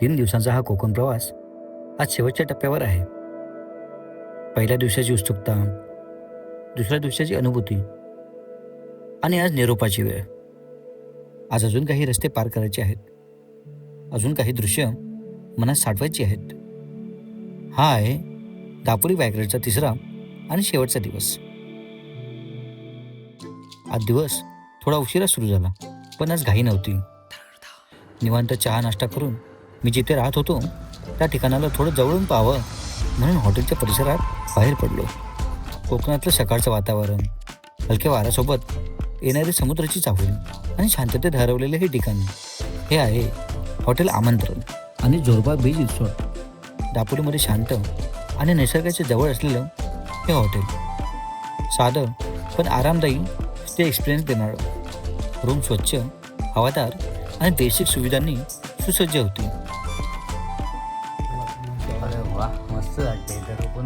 3 दिवसांचा हा कोकण प्रवास आज शेवटच्या टप्प्यावर आहे. पहिल्या दिवसाची उत्सुकता, दुसऱ्या दिवसाची अनुभूती आणि आज निरोपाची वेळ. आज अजून काही रस्ते पार करायचे आहेत. अजून काही दृश्य मनात साठवायची आहेत. हा आहे दापोली बायकरेडचा तिसरा आणि शेवटचा दिवस. आज दिवस थोडा उशिरा सुरू झाला, पण आज घाई नव्हती. निवांत चहा नाश्ता करून मी जिथे राहत होतो त्या ठिकाणाला थोडं जवळून पाहावं म्हणून हॉटेलच्या परिसरात बाहेर पडलो. कोकणातलं सकाळचं वातावरण, हलक्या वाऱ्यासोबत येणारी समुद्राची चाहूल आणि शांततेत हरवलेले हे ठिकाण, हे आहे हॉटेल आमंत्रण आणि जोरबा बीच रिसॉर्ट. दापोलीमध्ये शांत आणि निसर्गाच्या जवळ असलेलं हे हॉटेल. साधं पण आरामदायी स्टे एक्सपिरियन्स देणारं. रूम स्वच्छ, हवादार आणि बेसिक सुविधांनी सुसज्ज होती. अरे वा, मस्त वाटते इथं रूम.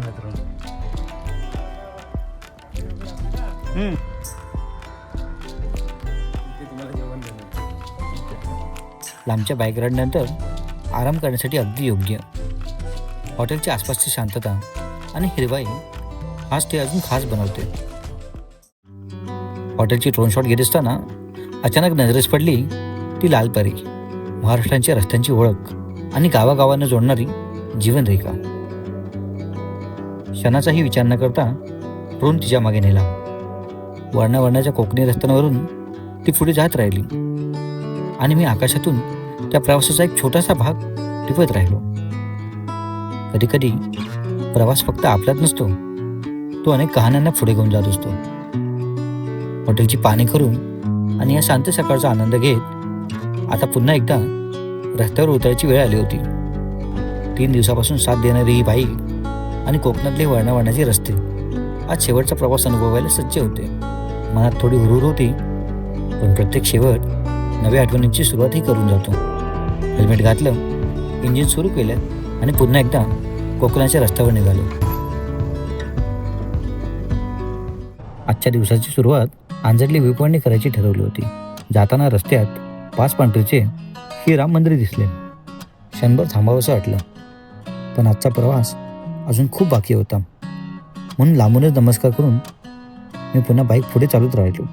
लांबच्या बाईक राईडनंतर आराम करण्यासाठी अगदी योग्य. हॉटेलच्या आसपासची शांतता आणि हिरवाई हा स्टे अजून खास बनवते. हॉटेलची ड्रोन शॉट घेत असताना अचानक नजरेस पडली ती लाल परी, महाराष्ट्राच्या रस्त्यांची ओळख आणि गावागावांना जोडणारी जीवनरेखा. क्षणाचाही विचार न करता ड्रोन तिच्या मागे नेला. वर्णावर्णाच्या कोकणी रस्त्यांवरून ती पुढे जात राहिली आणि मी आकाशातून त्या प्रवासाचा एक छोटासा भाग टिपत राहिलो. कधी कधी प्रवास फक्त आपलाच नसतो, तो अनेक कहाण्यांना पुढे घेऊन जात असतो. हॉटेलची पाने करून आणि या शांत सकाळचा आनंद घेत आता पुन्हा एकदा रस्त्यावर उतरायची वेळ आली होती. 3 दिवसापासून साथ देणारी ही बाईक आणि कोकणातले वर्णावर्णाचे रस्ते आज शेवटचा प्रवास अनुभवायला सज्ज होते. मनात थोडी हुरूर होती, पण प्रत्येक शेवट नव्या आठवणींची सुरुवातही करून जातो. हेल्मेट घातलं, इंजिन सुरू केलं आणि पुन्हा एकदा कोकणाच्या रस्त्यावर निघालो. आजच्या दिवसाची सुरुवात आंजर्ली व्ह्यू पॉईंटने करायची ठरवली होती. जाताना रस्त्यात 5 पांढरीचे श्रीराम मंदिर दिसले. क्षणभर थांबावंसं वाटलं, पण आजचा प्रवास अजून खूप बाकी होता. म्हणून लांबूनच नमस्कार करून मी पुन्हा बाईक पुढे चालूच राहिलो.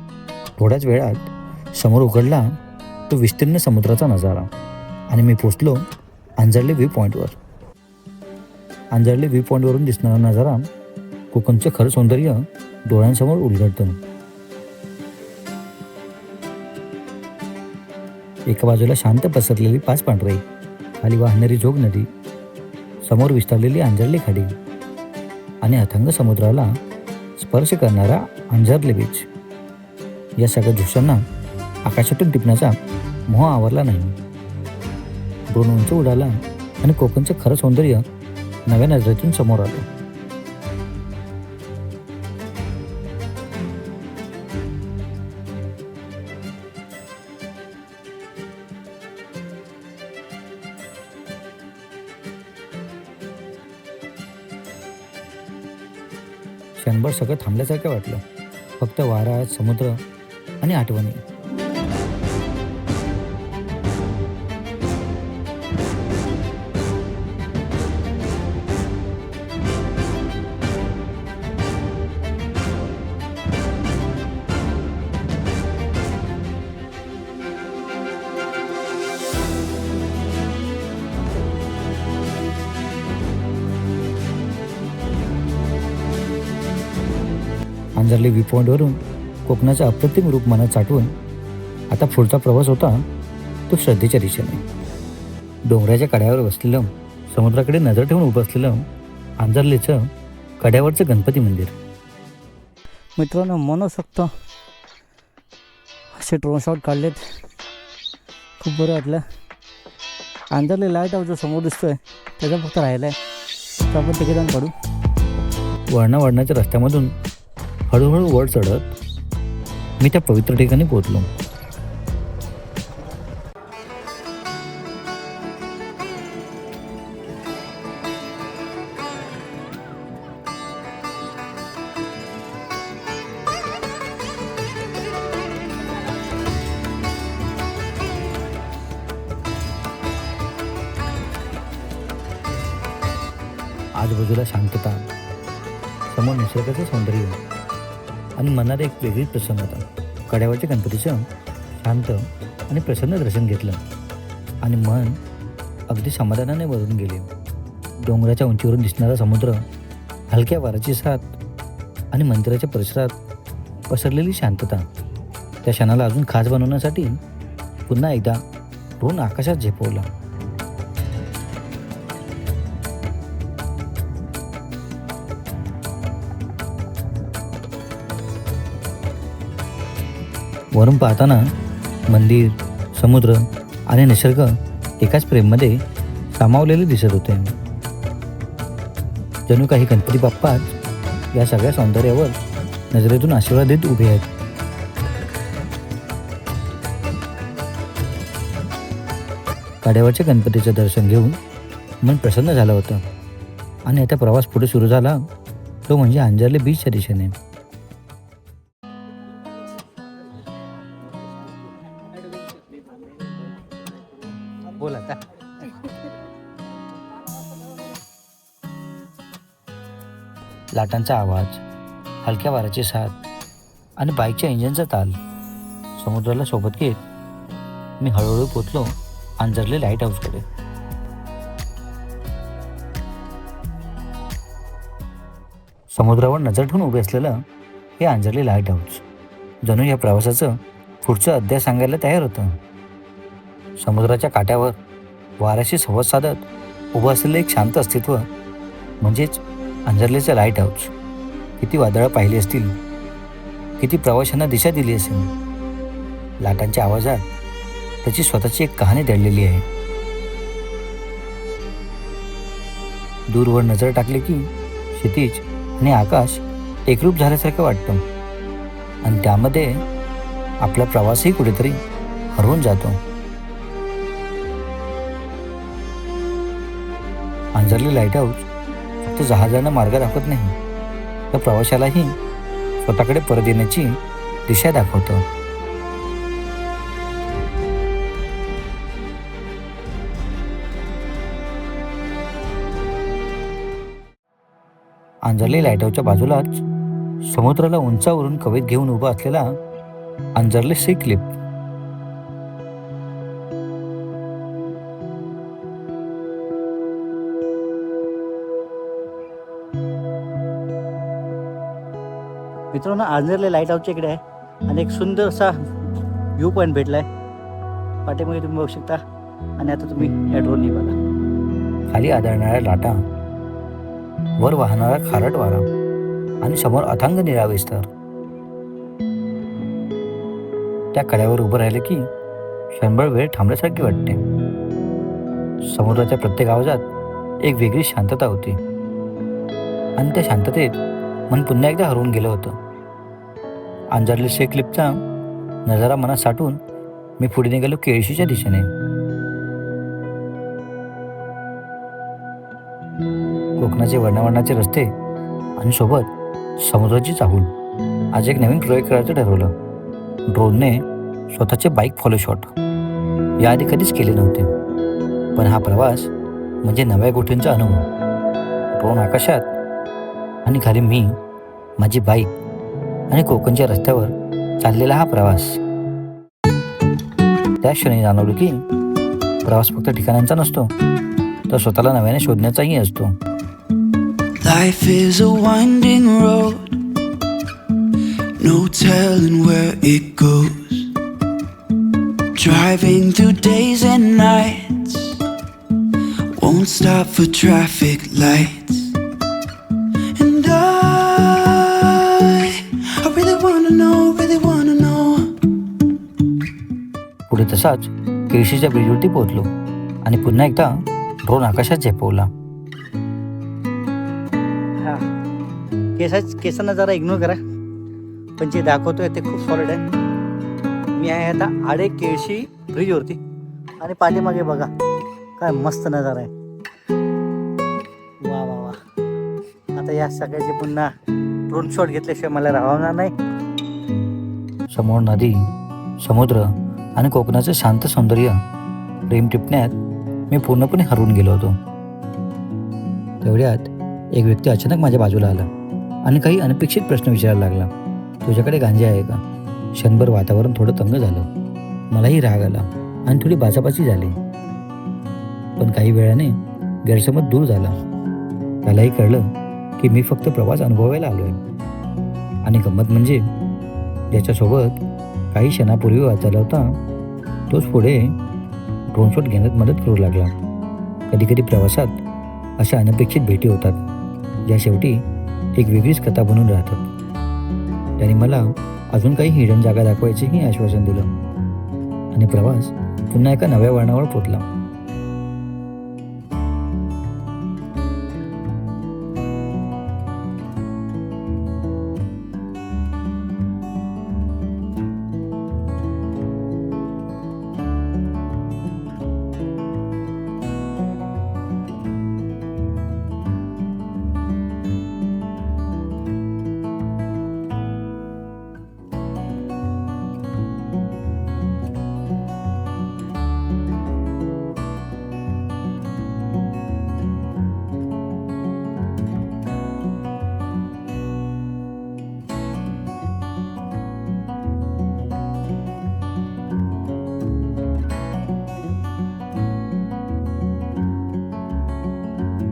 थोड्याच वेळात समोर उघडला तो विस्तीर्ण समुद्राचा नजारा आणि मी पोचलो आंजर्ली व्ह्यू पॉईंटवर. आंजर्ली व्ह्यू पॉईंटवरून दिसणारा नजारा कोकणचं खरं सौंदर्य डोळ्यांसमोर उलगडतं. एका बाजूला शांत पसरलेली 5 पांढरे, खाली वाहणारी जोग नदी, समोर विस्तारलेली आंजर्ली खाडी आणि अथांग समुद्राला स्पर्श करणारा आंजर्ली बीच. या सगळ्या दृश्यांना आकाशातून टिपण्याचा मोह आवरला नाही. ड्रोन उंच उडाला आणि कोकणचं खरं सौंदर्य नव्या नजरेतून समोर आलं. क्षणभर सगळं थांबल्यासारखं वाटलं. फक्त वारा, समुद्र आणि आठवणी. आंजर्ली व्ह्यू पॉईंटवरून कोकणाचं अप्रतिम रूप मनात साठवून आता पुढचा प्रवास होता तो श्रद्धेच्या दिशेने. डोंगराच्या कड्यावर बसलेलं, समुद्राकडे नजर ठेवून उभं असलेलं आंजर्लीचं कड्यावरचं गणपती मंदिर. मित्रांनो, मनसोक्त असे ड्रोन शॉट काढलेत. खूप बरं वाटलं. आंजर्ली लाईट हाऊस जो समोर दिसतोय त्याचा फक्त राहिला आहे, तर आपण तिकडे जाऊन पडू. वर्णाच्या रस्त्यामधून हळूहळू वर चढत मी त्या पवित्र ठिकाणी पोहोचलो. आजूबाजूला शांतता, समोर निसर्गाचं सौंदर्य आणि मनात एक वेगळीच प्रसन्नता. कड्यावरच्या गणपतीचं शांत आणि प्रसन्न दर्शन घेतलं आणि मन अगदी समाधानाने भरून गेले. डोंगराच्या उंचीवरून दिसणारा समुद्र, हलक्या वाऱ्याची साथ आणि मंदिराच्या परिसरात पसरलेली शांतता त्या क्षणाला अजून खास बनवण्यासाठी पुन्हा एकदा ड्रोन आकाशात झेपवला. वरून पाहताना मंदिर, समुद्र आणि निसर्ग एकाच फ्रेममध्ये सामावलेले दिसत होते. जणू काही गणपती बाप्पाच या सगळ्या सौंदर्यावर नजरेतून आशीर्वाद देत उभे आहेत. कड्यावरच्या गणपतीचं दर्शन घेऊन मन प्रसन्न झालं होतं आणि आता प्रवास पुढे सुरू झाला, तो म्हणजे अंजर्ले बीचच्या दिशेने. बोल आता. लाटांचा आवाज, हलक्या वाऱ्याची साथ आणि बाईकच्या इंजिनचा ताल समुद्राला सोबत घेत मी हळूहळू पोचलो अंजर्ले लाईट हाऊसकडे. समुद्रावर नजर ठेवून उभे असलेलं हे अंजर्ले लाईट हाऊस जणू या प्रवासाचं पुढचं अध्याय सांगायला तयार होतं. समुद्राच्या काठावर वाऱ्याशी संवाद साधत उभं असलेलं एक शांत अस्तित्व म्हणजेच अंजर्लेचं लाईट हाऊस. किती वादळं पाहिली असतील, किती प्रवाशांना दिशा दिली असेल. लाटांच्या आवाजात त्याची स्वतःची एक कहाणी दडलेली आहे. दूरवर नजर टाकली की क्षितिज आणि आकाश एकरूप झाल्यासारखं वाटतं आणि त्यामध्ये आपला प्रवासही कुठेतरी हरवून जातो. अंजर्ले लाईट हाऊस फक्त जहाजांना मार्ग दाखवत नाही, तर प्रवाशालाही स्वतःकडे परत येण्याची दिशा दाखवतं. अंजर्ले लाईट हाऊसच्या बाजूलाच समुद्राला उंचावरून कवेत घेऊन उभा असलेला अंजर्ले सी क्लिफ. मित्रांनो, अंजर्ले लाईट हाऊसच्या इकडे आहे आणि एक सुंदर असा व्ह्यू पॉईंट भेटला आहे. पाठीमागे तुम्ही बघू शकता आणि आता तुम्ही या ड्रोननी बघा. खाली आदळणाऱ्या लाटा, वर वाहणारा खारट वारा आणि समोर अथांग निळा विस्तार. त्या कड्यावर उभं राहिलं की क्षणभर वेळ थांबल्यासारखी वाटते. समुद्राच्या प्रत्येक आवाजात एक वेगळी शांतता होती आणि त्या शांततेत मन पुन्हा एकदा हरवून गेलं होतं. अंजर्ले सी क्लिफचा नजारा मनात साठवून मी पुढे निघालो केळशीच्या दिशेने. कोकणाचे वर्णावर्णाचे रस्ते आणि सोबत समुद्राची चाहूल. आज एक नवीन प्रयोग करायचं ठरवलं. ड्रोनने स्वतःचे बाईक फॉलो शॉट याआधी कधीच केले नव्हते, पण हा प्रवास म्हणजे नव्या गोष्टींचा अनुभव. ड्रोन आकाशात आणि खाली मी, माझी बाईक आणि कोकणच्या रस्त्यावर चाललेला हा प्रवास. त्या क्षणी जाणवलं की प्रवास फक्त ठिकाणांचा नसतो, तर स्वतःला नव्याने शोधण्याचाही असतो. Life is a winding road, no telling where it goes. Driving through days and nights, won't stop for traffic lights. And I really wanna know. पुढे तसाच केळशीच्या ब्रिजवरती पोहोचलो आणि पुन्हा एकदा ड्रोन आकाशात झेपवला. केसांना जरा इग्नोर करा, पण जे दाखवतोय ते खूप सॉलिड आहे. मी आहे आता आडे केळशी ब्रिजवरती आणि पाठीमागे बघा काय मस्त नजारा आहे. वा वा वा. आता या सगळ्याचे पुन्हा ड्रोन शॉट घेतल्याशिवाय मला राहणार नाही. समोर नदी, समुद्र आणि कोकणाचं शांत सौंदर्य प्रेम टिपण्यात मी पूर्णपणे हरवून गेलो होतो. तेवढ्यात एक व्यक्ती अचानक माझ्या बाजूला आला आणि काही अनपेक्षित प्रश्न विचारायला लागला. तुझ्याकडे गांजा आहे का? क्षणभर वातावरण थोडं तंग झालं. मलाही राग आला आणि थोडी बाचाबाची झाली. पण काही वेळाने गैरसमज दूर झाला. त्यालाही कळलं की मी फक्त प्रवास अनुभवायला आलोय. आणि गंमत म्हणजे ज्याच्यासोबत काही क्षणापूर्वी वाचायला होता तोच पुढे ड्रोन शॉट घेण्यात मदत करू लागला. कधी कधी प्रवासात अशा अनपेक्षित भेटी होतात ज्या शेवटी एक वेगळीच कथा बनून राहतात. त्याने मला अजून काही हिडन जागा दाखवायचेही आश्वासन दिलं आणि प्रवास पुन्हा एका नव्या वळणावर पोचला.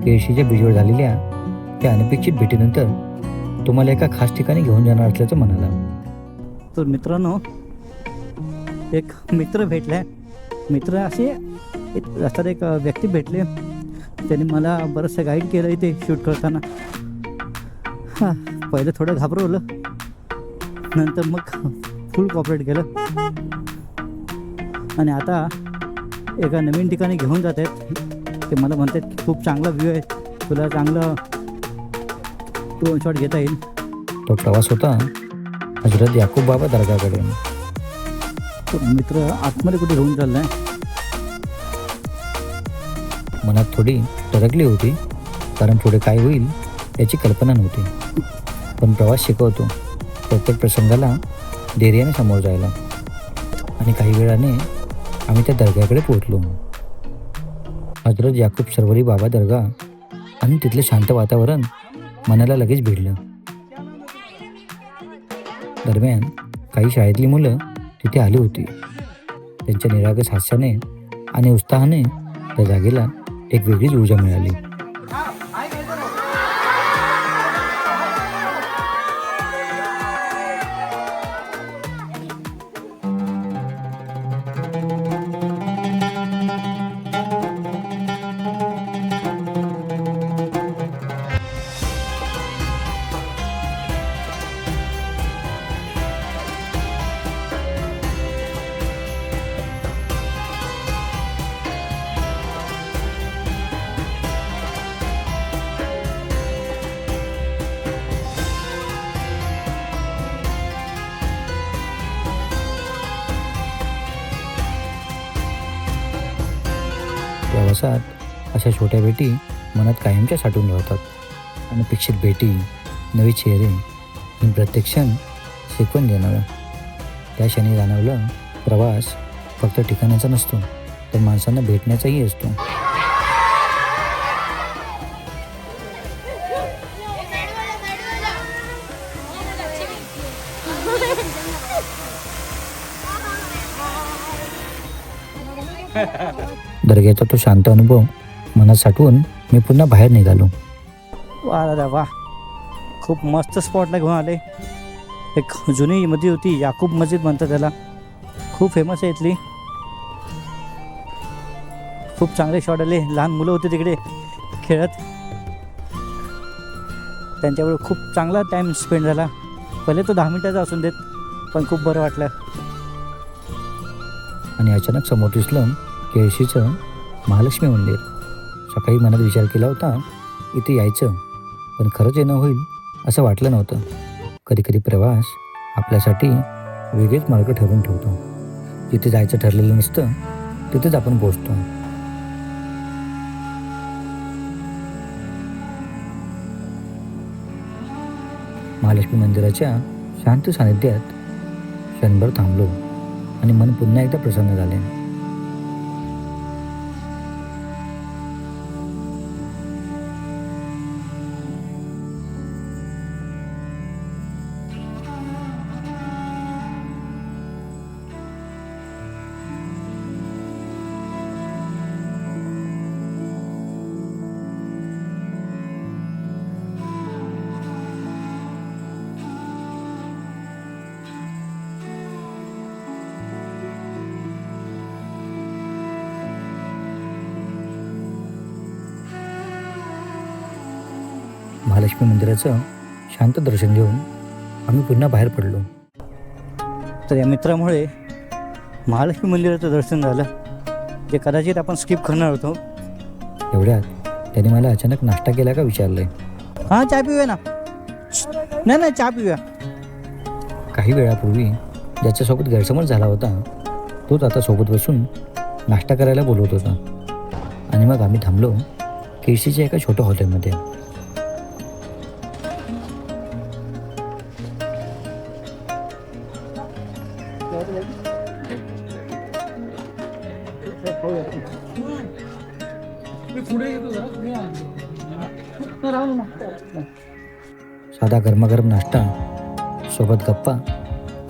केळशीच्या ब्रिजवर झालेल्या त्या अनपेक्षित भेटीनंतर तुम्हाला एका खास ठिकाणी घेऊन जाणार असल्याचं म्हणाला. तर मित्रांनो, एक मित्र भेटलाय. मित्र असे रस्त्यात एक व्यक्ती भेटले. त्यांनी मला बरंचसं गाईड केलं इथे शूट करताना. हां, पहिलं थोडं घाबरवलं, नंतर मग फुल कॉपरेट केलं आणि आता एका नवीन ठिकाणी घेऊन जात आहेत. ते मला म्हणतात की खूप चांगला व्ह्यू आहे, तुला चांगलं ड्रोन शॉट घेता येईल. तो प्रवास होता हजरत याकूब बाबा दर्गाकडे. तो मित्र आतमध्ये कुठे घेऊन चाललाय. मनात थोडी टरकली होती, कारण पुढे काय होईल याची कल्पना नव्हती. पण प्रवास शिकवतो प्रत्येक प्रसंगाला धैर्याने समोर जायला. आणि काही वेळाने आम्ही त्या दर्ग्याकडे पोहोचलो. हजरत याकूब सरवरी बाबा दर्गा आणि तिथले शांत वातावरण मनाला लगेच भिडलं. दरम्यान काही शाळेतली मुलं तिथे आली होती. त्यांच्या निरागस हास्याने आणि उत्साहाने त्या जागेला एक वेगळीच ऊर्जा मिळाली. प्रवासात अशा छोट्या भेटी मनात कायमच्या साठून राहतात. अनपेक्षित भेटी, नवे चेहरे आणि प्रत्येक क्षण शिकवण देणारा. त्या क्षणी जाणवलं प्रवास फक्त ठिकाणाचा नसतो, तर माणसांना भेटण्याचाही असतो. दर्ग्याचा तो शांत अनुभव मनात साठवून मी पुन्हा बाहेर निघालो. वा दादा वा, खूप मस्त स्पॉटला घेऊन आले. एक जुनी मस्जिद होती, याकूब मस्जिद म्हणतात त्याला. खूप फेमस आहे इथली. खूप चांगले शॉट आले. लहान मुलं होते तिकडे खेळत. त्यांच्याबरोबर खूप चांगला टाईम स्पेंड झाला. पहिले तो 10 मिनिटाचा असून देत, पण खूप बरं वाटलं. आणि अचानक समोर दिसलं केळशीचं महालक्ष्मी मंदिर. सकाळी मनात विचार केला होता इथे यायचं, पण खरंच येणं होईल असं वाटलं नव्हतं. कधी कधी प्रवास आपल्यासाठी वेगळेच मार्ग ठरवून ठेवतो. जिथे जायचं ठरलेलं नसतं तिथेच आपण पोहोचतो. महालक्ष्मी मंदिराच्या शांत सानिध्यात क्षणभर थांबलो आणि मन पुन्हा एकदा प्रसन्न झाले. महालक्ष्मी मंदिराचं शांत दर्शन घेऊन आम्ही पुन्हा बाहेर पडलो. तर या मित्रामुळे महालक्ष्मी मंदिराचं दर्शन झालं, जे कदाचित आपण स्किप करणार होतो. एवढ्यात त्याने मला अचानक नाश्ता केला का विचारले. हां, चहा पिऊया ना. नाही चहा पिऊया. काही वेळापूर्वी ज्याच्यासोबत गैरसमज झाला होता तोच आता सोबत बसून नाश्ता करायला बोलवत होता. आणि मग आम्ही थांबलो केसीच्या एका छोट्या हॉटेलमध्ये. साधा गरमागरम नाश्ता सोबत गप्पा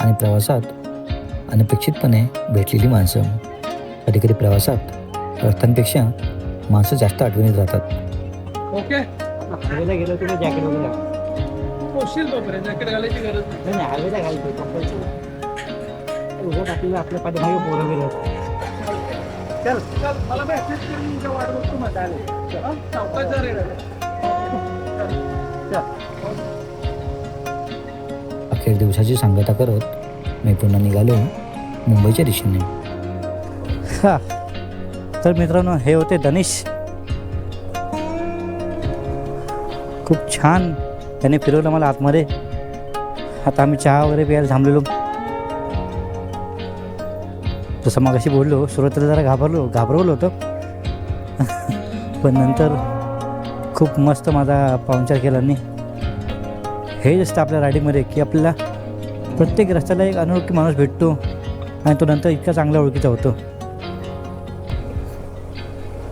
आणि प्रवासात अनपेक्षितपणे भेटलेली माणसं. कधी कधी प्रवासात रस्त्यांपेक्षा माणसं जास्त आठवणीत राहतात. ओके हवेला गेलो तुम्ही जॅकेट वगैरे पोशील तोपर्यंत जॅकेट घालायची गरज नाही. नाही हवेला घालतो कंपल्सरी. उगाच आपल्याला आपल्या पाठीमागे पोरं गेलो. चल चल मला मेसेज करून तुझ्या वाट बघतो मग आले चौकात जा रे. अखेर दिवसाची सांगता करत मी पुन्हा निघालो मुंबईच्या दिशेने. हा, तर मित्रांनो, हे होते धनेश. खूप छान त्याने फिरवलं मला आतमध्ये. आता आम्ही चहा वगैरे प्यायला थांबलेलो. जसं मग अशी बोललो, सुरुवातीला जरा घाबरवलं होतं पण नंतर खूप मस्त माझा पाहुणचार केला. आणि हे असतं आपल्या रायडिंगमध्ये की आपल्याला प्रत्येक रस्त्याला एक अनोळखी माणूस भेटतो आणि तो नंतर इतका चांगला ओळखीचा होतो.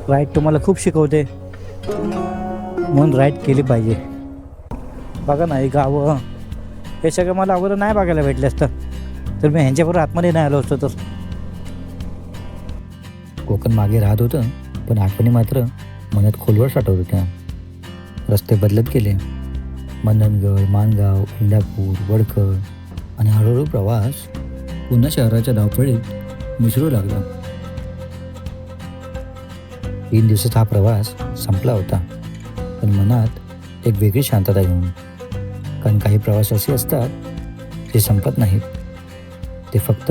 राईड तुम्हाला खूप शिकवते, म्हणून राईड केली पाहिजे. बघा ना, हे गावं हे सगळं मला अगोदर नाही बघायला भेटलं असतं तर मी ह्यांच्याबरोबर आतमध्ये नाही आलो असतो. तर कोकण मागे राहत होतं, पण आठवणी मात्र मनात खोलवर साठवत होत्या. रस्ते बदलत गेले. मंडणगड, माणगाव, इंदापूर, वडखळ आणि हळूहळू प्रवास पुन्हा शहराच्या धावपळीत मिसळू लागला. 3 दिवसाचा हा प्रवास संपला होता, पण मनात एक वेगळी शांतता घेऊन. कारण काही प्रवास असे असतात जे संपत नाहीत, ते फक्त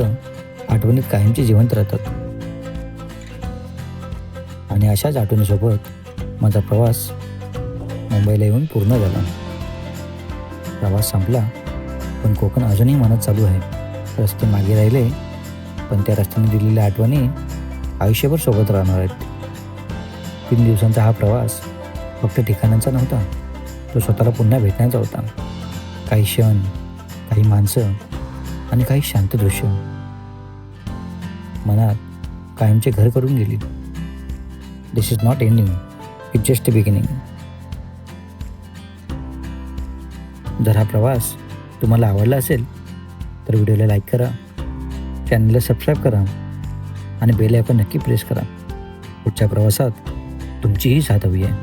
आठवणीत कायमचे जिवंत राहतात. आणि अशाच आठवणीसोबत माझा प्रवास मुंबईला येऊन पूर्ण झाला. प्रवास संपला, पण कोकण अजूनही मनात चालू आहे. रस्ते मागे राहिले, पण त्या रस्त्याने दिलेल्या आठवणी आयुष्यभर सोबत राहणार आहेत. 3 दिवसांचा हा प्रवास फक्त ठिकाणांचा नव्हता, तो स्वतःला पुन्हा भेटण्याचा होता. काही क्षण, काही माणसं आणि काही शांत दृश्य मनात कायमचे घर करून गेली. This is not ending, it's just a beginning. जर हा प्रवास तुम्हाला आवडला असेल तर व्हिडिओला लाईक करा, चॅनलला सबस्क्राईब करा आणि बेल आयकॉन नक्की प्रेस करा. पुढच्या प्रवासात तुमचीही साथ हवी आहे.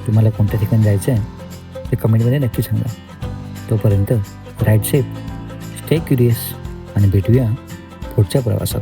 तुम्हाला कोणत्या ठिकाणी जायचं आहे ते कमेंटमध्ये नक्की सांगा. तोपर्यंत राईड सेफ, स्टे क्युरियस आणि भेटूया पुढच्या प्रवासात.